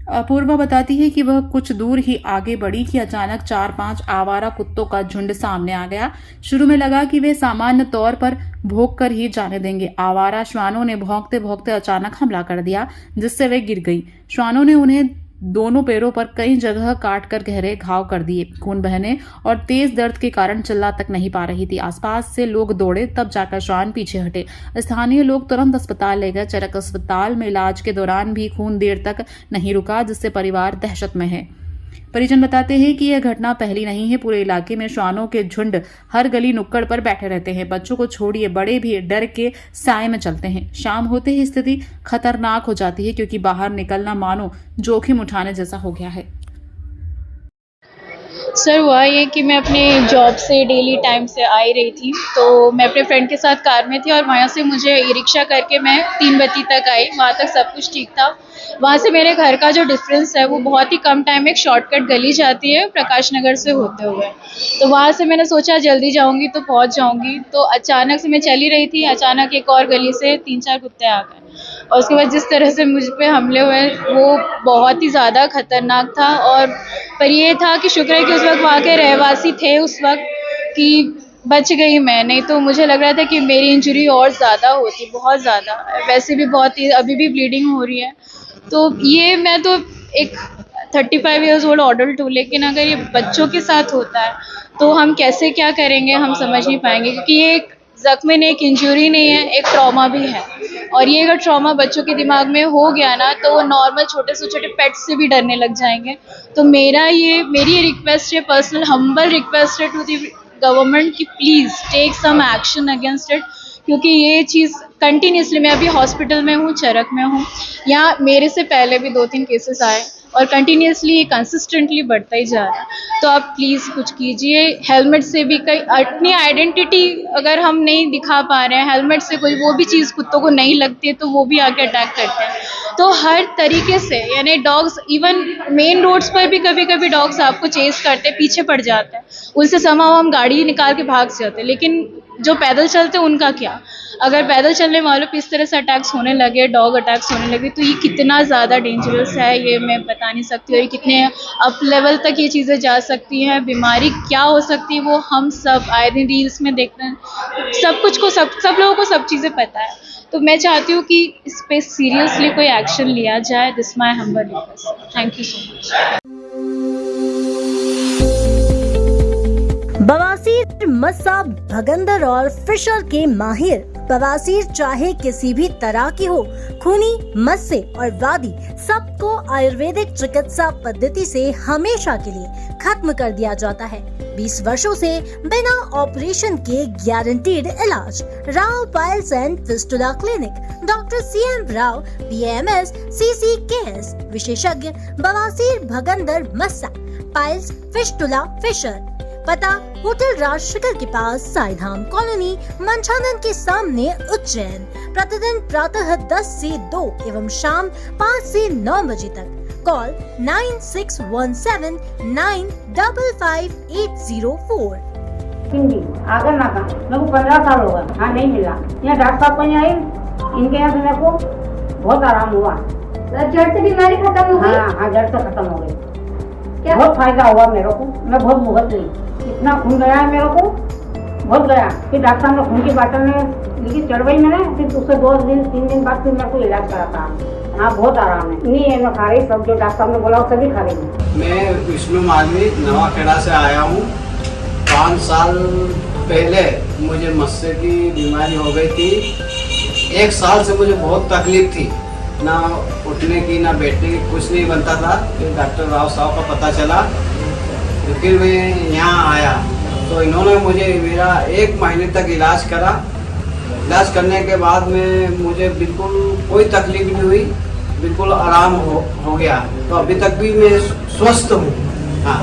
अपूर्वा बताती है कि वह कुछ दूर ही आगे बढ़ी कि अचानक 4-5 आवारा कुत्तों का झुंड सामने आ गया। शुरू में लगा कि वे सामान्य तौर पर भौंक कर ही जाने देंगे। आवारा श्वानों ने भौंकते भौंकते अचानक हमला कर दिया, जिससे वे गिर गई। श्वानों ने उन्हें दोनों पैरों पर कई जगह काटकर गहरे घाव कर दिए। खून बहने और तेज दर्द के कारण चिल्ला तक नहीं पा रही थी। आसपास से लोग दौड़े, तब जाकर श्वान पीछे हटे। स्थानीय लोग तुरंत अस्पताल ले गए। चरक अस्पताल में इलाज के दौरान भी खून देर तक नहीं रुका, जिससे परिवार दहशत में है। परिजन बताते हैं कि यह घटना पहली नहीं है। पूरे इलाके में श्वानों के झुंड हर गली नुक्कड़ पर बैठे रहते हैं। बच्चों को छोड़िए, बड़े भी डर के साए में चलते हैं। शाम होते ही स्थिति खतरनाक हो जाती है, क्योंकि बाहर निकलना मानो जोखिम उठाने जैसा हो गया है। सर हुआ ये कि मैं अपने जॉब से डेली टाइम से आ ही रही थी, तो मैं अपने फ्रेंड के साथ कार में थी और वहाँ से मुझे ई रिक्शा करके मैं 3 बत्ती तक आई। वहाँ तक सब कुछ ठीक था। वहाँ से मेरे घर का जो डिफरेंस है वो बहुत ही कम टाइम में एक शॉर्टकट गली जाती है प्रकाश नगर से होते हुए। तो वहाँ से मैंने सोचा जल्दी जाऊँगी तो पहुँच जाऊँगी। तो अचानक से मैं चली रही थी, अचानक एक और गली से 3-4 कुत्ते आ गए और उसके बाद जिस तरह से मुझ पे हमले हुए वो बहुत ही ज़्यादा खतरनाक था। और पर ये था कि शुक्र है कि उस वक्त वहाँ के रहवासी थे उस वक्त कि बच गई मैं, नहीं तो मुझे लग रहा था कि मेरी इंजरी और ज़्यादा होती, बहुत ज़्यादा। वैसे भी बहुत ही अभी भी ब्लीडिंग हो रही है। तो ये मैं तो एक 35 ईयर्स ओल्ड अडल्ट हूँ, लेकिन अगर ये बच्चों के साथ होता है तो हम कैसे क्या करेंगे हम समझ नहीं पाएंगे, क्योंकि ये एक जख्म नहीं, एक इंजरी नहीं है, एक ट्रॉमा भी है। और ये अगर ट्रॉमा बच्चों के दिमाग में हो गया ना तो वो नॉर्मल छोटे से छोटे पेट्स से भी डरने लग जाएंगे। तो मेरी ये रिक्वेस्ट है, पर्सनल हम्बल रिक्वेस्ट है टू द गवर्नमेंट कि please take some action against it, क्योंकि ये चीज़ कंटिन्यूसली, मैं अभी हॉस्पिटल में हूँ, चरक में हूँ, यहाँ मेरे से पहले भी 2-3 केसेस आए और कंटिन्यूसली कंसिस्टेंटली बढ़ता ही जा रहा है। तो आप प्लीज़ कुछ कीजिए। हेलमेट से भी कई अपनी आइडेंटिटी अगर हम नहीं दिखा पा रहे हैं, हेलमेट से कोई वो भी चीज़ कुत्तों को नहीं लगती है तो वो भी आके अटैक करते हैं। तो हर तरीके से, यानी डॉग्स इवन मेन रोड्स पर भी कभी कभी डॉग्स आपको चेस करते, पीछे पड़ जाते हैं, उनसे समाव हम गाड़ी निकाल के भाग जाते हैं। लेकिन जो पैदल चलते हैं उनका क्या? अगर पैदल चलने वालों पे इस तरह से अटैक्स होने लगे, डॉग अटैक्स होने लगे, तो ये कितना ज़्यादा डेंजरस है ये मैं बता नहीं सकती। और ये कितने अप लेवल तक ये चीज़ें जा सकती हैं, बीमारी क्या हो सकती है वो हम सब आए दिन रील्स में देखते हैं। सब कुछ को सब लोगों को सब चीज़ें पता है। तो मैं चाहती हूँ कि इस पे सीरियसली कोई एक्शन लिया जाए। This my humble request. Thank you so much. बवासीर, मस्सा, भगंदर और फिशर के माहिर। बवासीर चाहे किसी भी तरह की हो, खूनी, मस्से और वादी, सबको आयुर्वेदिक चिकित्सा पद्धति से हमेशा के लिए खत्म कर दिया जाता है। 20 वर्षों से बिना ऑपरेशन के गारंटीड इलाज। Rao piles and fistula clinic, doctor CM Rao, BAMS, CCKS, विशेषज्ञ बवासीर, भगंदर, मस्सा, पाइल्स, फिस्टुला, फिशर। पता होटल राजशेखर के पास, साईधाम कॉलोनी, मंछानन के सामने, उज्जैन। प्रतिदिन प्रातः 10 से 2 एवं शाम 5 से 9 बजे तक। कॉल 9617955804। हिंदी आगर ना का मेरे को 15 साल हो गए। हाँ नहीं मिला। यहाँ डॉक्टर साहब को आई, इनके यहाँ से मेरे को बहुत आराम हुआ। जड़ से बीमारी खत्म हो गई? हाँ जड़ से खत्म हो गई। बहुत फायदा हुआ मेरे को। मैं बहुत भुगत गई, इतना खून गया है मेरे को, बहुत गया। फिर डॉक्टर ने खून की बाटल में लिखी चढ़वाई मैंने, फिर उससे 2-3 दिन बाद फिर मेरे को इलाज करा था। हाँ बहुत आराम है। नहीं है मैं खा रही, सब जो डॉक्टर ने बोला सभी खा रही। मैं विष्णु मालवी नवाखेड़ा से आया हूँ। 5 साल पहले मुझे मस्से की बीमारी हो गई थी। 1 साल से मुझे बहुत तकलीफ थी, ना उठने की ना बैठने की, कुछ नहीं बनता था। फिर डॉक्टर राव साहब का पता चला तो फिर मैं यहाँ आया, तो इन्होंने मुझे मेरा 1 महीने तक इलाज करा। इलाज करने के बाद में मुझे बिल्कुल कोई तकलीफ नहीं हुई, बिल्कुल आराम हो गया। तो अभी तक भी मैं स्वस्थ हूँ। हाँ।